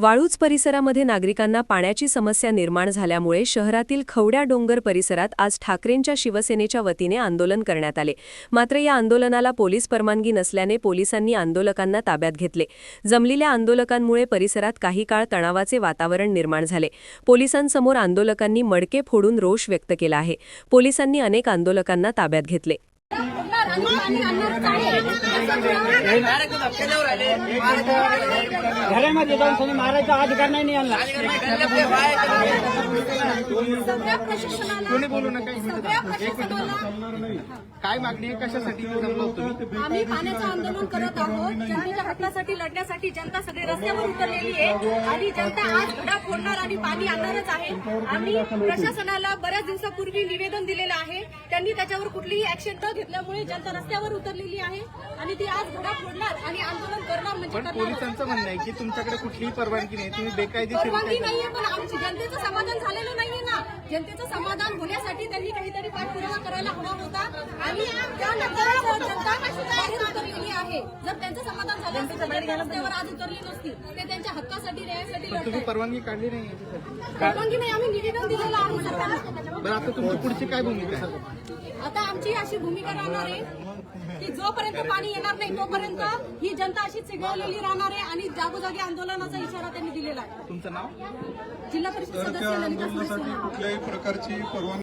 वाळूज परिसरामध्ये नागरिकांना पाण्याची समस्या निर्माण झाल्यामुळे शहरातील खवड्या डोंगर परिसरात आज ठाकरेंच्या शिवसेनेच्या वतीने आंदोलन करण्यात आले। मात्र या आंदोलनाला पोलीस परवानगी नसल्याने पोलिसांनी आंदोलकांना ताब्यात घेतले। जमलेल्या आंदोलकांमुळे परिसरात काही काळ तणावाचे वातावरण निर्माण झाले। पोलिसांसमोर आंदोलकांनी मडके फोडून रोष व्यक्त केला आहे। पोलिसांनी अनेक आंदोलकांना ताब्यात घेतले। घरामध्ये जाऊन कोणी मारायचा अधिकार नाही यांना। कोणी बोलू नका। काय मागणी आहे, कशासाठी जमलो तुम्ही? आम्ही पाण्याचं आंदोलन करत आहोत। जनतेच्या हक्कासाठी लढण्यासाठी जनता सगळी रस्त्यावर उतरलेली आहे आणि जनता आज घडा फोडणार आणि पाणी आणणारच आहे। आम्ही प्रशासनाला बऱ्याच दिवसापूर्वी निवेदन दिलेलं आहे, त्यांनी त्याच्यावर कुठलीही ऍक्शन न घेतल्यामुळे जनता रस्त्यावर उतरलेली आहे आणि ती आज घडा फोडणार आणि आंदोलन करणार म्हणजे करणार। पोलिसांचं म्हणणं आहे की तुमच्याकडे कुठलीही परवानगी नाही, तुम्ही बेकायदेशीर परवानगी नाहीये, पण आमची जनतेचं समाधान झालेलं नाहीये ना। जनतेचं समाधान होण्यासाठी त्यांनी काहीतरी पाठपुरावा करायला हवा होता आणि त्यानंतर जनता बाहेर उतरलेली आहे। जर त्यांचं समाधान झालं असतं तर जनता रस्त्यावर आज उतरली नसती। ते त्यांच्या हक्कासाठी न्यायासाठी तुम्ही लढतात। परवानगी काढली नाही याच्यासाठी? परवानगी नाही, आम्ही निवेदन दिलेलं आहे सरकारला। बरं, आता तुमची पुढची काय भूमिका आहे? आता आमची अशी भूमिका राहणार आहे की जोपर्यंत पाणी येणार नाही तोपर्यंत ही जनता अशीच चिघळलेली राहणार आहे आणि जागोजागी आंदोलनाचा इशारा त्यांनी दिलेला आहे। तुमचं नाव? जिल्हा परिषद सदस्य ललिता सुरेश सोनवणे। कुठल्याही प्रकारची परवानगी